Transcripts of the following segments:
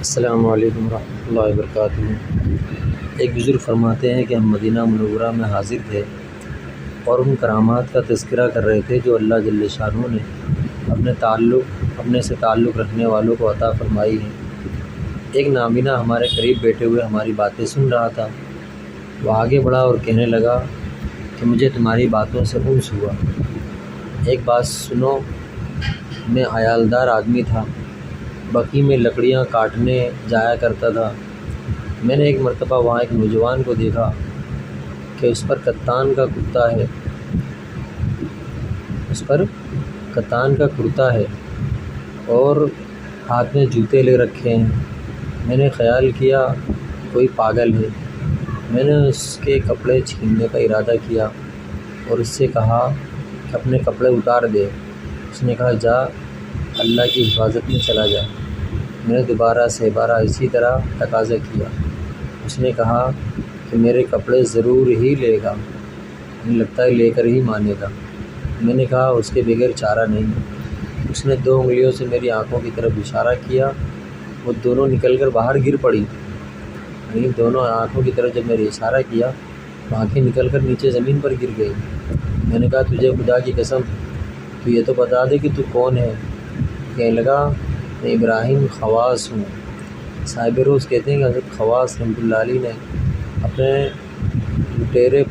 السلام علیکم ورحمۃ اللہ وبرکاتہ۔ ایک بزرگ فرماتے ہیں کہ ہم مدینہ منورہ میں حاضر تھے اور ان کرامات کا تذکرہ کر رہے تھے جو اللہ جل شانہ نے اپنے سے تعلق رکھنے والوں کو عطا فرمائی ہیں۔ ایک نابینا ہمارے قریب بیٹھے ہوئے ہماری باتیں سن رہا تھا۔ وہ آگے بڑھا اور کہنے لگا کہ مجھے تمہاری باتوں سے انس ہوا۔ ایک بات سنو، میں عیالدار آدمی تھا، بقی میں لکڑیاں کاٹنے جایا کرتا تھا۔ میں نے ایک مرتبہ وہاں ایک نوجوان کو دیکھا کہ اس پر کتان کا کرتا ہے اور ہاتھ میں جوتے لے رکھے ہیں۔ میں نے خیال کیا کوئی پاگل ہے۔ میں نے اس کے کپڑے چھیننے کا ارادہ کیا اور اس سے کہا کہ اپنے کپڑے اتار دے۔ اس نے کہا جا، اللہ کی حفاظت میں چلا جا۔ میں نے دوبارہ سے بارہ اسی طرح تقاضا کیا۔ اس نے کہا کہ میرے کپڑے ضرور ہی لے گا، مجھے لگتا ہے لے کر ہی مانے گا۔ میں نے کہا اس کے بغیر چارہ نہیں۔ اس نے 2 انگلیوں سے میری آنکھوں کی طرف اشارہ کیا، وہ دونوں نکل کر باہر گر پڑی۔ دونوں آنکھوں کی طرف جب میری اشارہ کیا تو آنکھیں نکل کر نیچے زمین پر گر گئی۔ میں نے کہا تجھے خدا کی قسم تو یہ تو بتا دے کہ تو کون ہے؟ کہنے لگا میں ابراہیم خواص ہوں۔ صاحب روز کہتے ہیں کہ حضرت خواص رحمۃ اللہ علیہ نے اپنے لٹیرے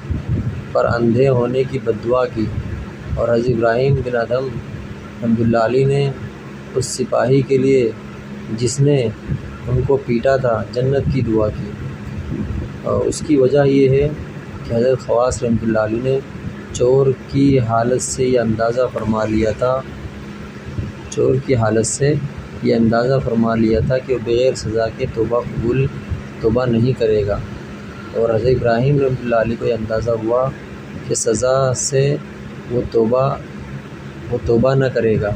پر اندھے ہونے کی بد دعا کی اور حضرت ابراہیم بن ادھم رحمۃ اللہ علیہ نے اس سپاہی کے لیے جس نے ان کو پیٹا تھا جنت کی دعا کی۔ اور اس کی وجہ یہ ہے کہ حضرت خواص رحمۃ اللہ علیہ نے چور کی حالت سے یہ اندازہ فرما لیا تھا کہ وہ بغیر سزا کے توبہ نہیں کرے گا، اور حضرت ابراہیم رحمۃ اللہ علیہ کو یہ اندازہ ہوا کہ سزا سے وہ توبہ نہ کرے گا،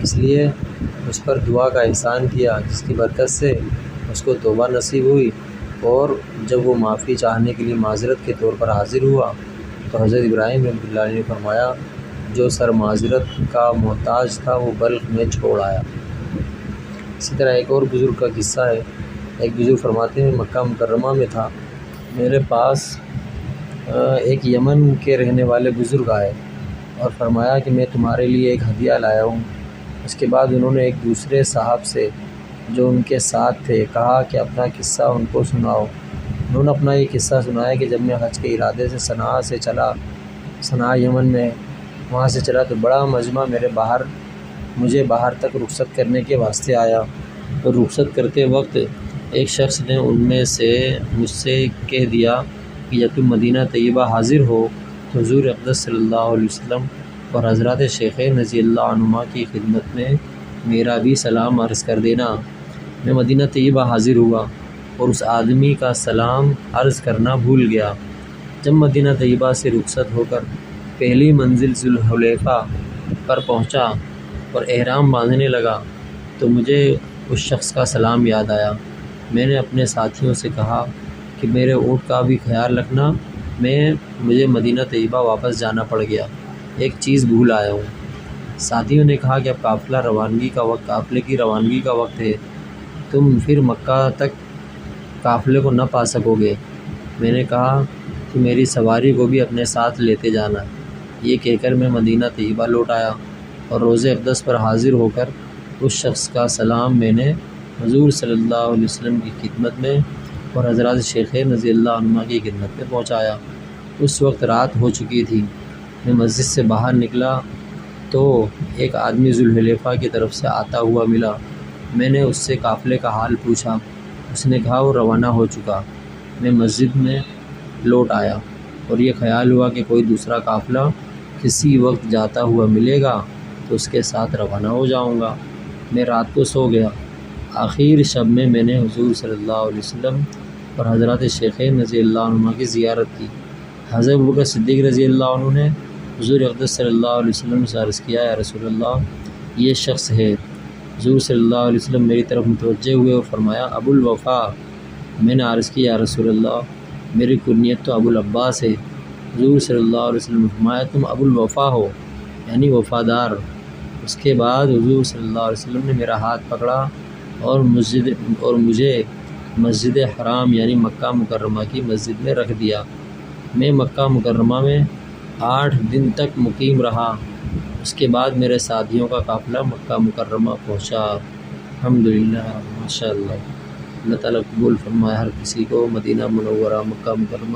اس لیے اس پر دعا کا احسان کیا جس کی برکت سے اس کو توبہ نصیب ہوئی۔ اور جب وہ معافی چاہنے کے لیے معذرت کے طور پر حاضر ہوا تو حضرت ابراہیم رحمۃ اللہ علیہ نے فرمایا جو سر معذرت کا محتاج تھا وہ بلخ میں چھوڑ آیا۔ اسی طرح ایک اور بزرگ کا قصہ ہے۔ ایک بزرگ فرماتے ہیں مکہ مکرمہ میں تھا، میرے پاس ایک یمن کے رہنے والے بزرگ آئے اور فرمایا کہ میں تمہارے لیے ایک ہدیہ لایا ہوں۔ اس کے بعد انہوں نے ایک دوسرے صاحب سے جو ان کے ساتھ تھے کہا کہ اپنا قصہ ان کو سناؤ۔ انہوں نے اپنا یہ قصہ سنایا کہ جب میں حج کے ارادے سے صنعاء یمن میں وہاں سے چلا تو بڑا مجمع مجھے باہر تک رخصت کرنے کے واسطے آیا، تو رخصت کرتے وقت ایک شخص نے ان میں سے مجھ سے کہہ دیا کہ جب تم مدینہ طیبہ حاضر ہو تو حضور اقدس صلی اللہ علیہ وسلم اور حضرات شیخین رضی اللہ عنہما کی خدمت میں میرا بھی سلام عرض کر دینا۔ میں مدینہ طیبہ حاضر ہوا اور اس آدمی کا سلام عرض کرنا بھول گیا۔ جب مدینہ طیبہ سے رخصت ہو کر پہلی منزل ذوالحلیفہ پر پہنچا اور احرام باندھنے لگا تو مجھے اس شخص کا سلام یاد آیا۔ میں نے اپنے ساتھیوں سے کہا کہ میرے اونٹ کا بھی خیال رکھنا، مجھے مدینہ طیبہ واپس جانا پڑ گیا، ایک چیز بھول آیا ہوں۔ ساتھیوں نے کہا کہ اب قافلے کی روانگی کا وقت ہے، تم پھر مکہ تک قافلے کو نہ پا سکو گے۔ میں نے کہا کہ میری سواری کو بھی اپنے ساتھ لیتے جانا۔ یہ کہہ کر میں مدینہ طیبہ لوٹ آیا اور روضہ اقدس پر حاضر ہو کر اس شخص کا سلام میں نے حضور صلی اللہ علیہ وسلم کی خدمت میں اور حضرات شیخین رضی اللہ عنہما کی خدمت میں پہنچایا۔ اس وقت رات ہو چکی تھی۔ میں مسجد سے باہر نکلا تو ایک آدمی ذوالحلیفہ کی طرف سے آتا ہوا ملا۔ میں نے اس سے قافلے کا حال پوچھا، اس نے کہا وہ روانہ ہو چکا۔ میں مسجد میں لوٹ آیا اور یہ خیال ہوا کہ کوئی دوسرا قافلہ کسی وقت جاتا ہوا ملے گا تو اس کے ساتھ روانہ ہو جاؤں گا۔ میں رات کو سو گیا۔ آخر شب میں نے حضور صلی اللہ علیہ وسلم اور حضرات شیخین رضی اللہ عنہما کی زیارت کی۔ حضرت ابوبکر صدیق رضی اللہ عنہ نے حضور اقدس صلی اللہ علیہ وسلم سے عرض کیا یا رسول اللہ یہ شخص ہے۔ حضور صلی اللہ علیہ وسلم میری طرف متوجہ ہوئے اور فرمایا ابو الوفا۔ میں نے عرض کیا یا رسول اللہ میری کنیت تو ابو العباس ہے۔ حضور صلی اللہ علیہ وسلم نے فرمایا تم ابو الوفا ہو، یعنی وفادار۔ اس کے بعد حضور صلی اللہ علیہ وسلم نے میرا ہاتھ پکڑا اور مجھے مسجد حرام یعنی مکہ مکرمہ کی مسجد میں رکھ دیا۔ میں مکہ مکرمہ میں 8 دن تک مقیم رہا۔ اس کے بعد میرے ساتھیوں کا قافلہ مکہ مکرمہ پہنچا۔ الحمدللہ، ماشاء اللہ، اللہ تعالیٰ قبول فرمائے ہر کسی کو مدینہ منورہ مکہ مکرمہ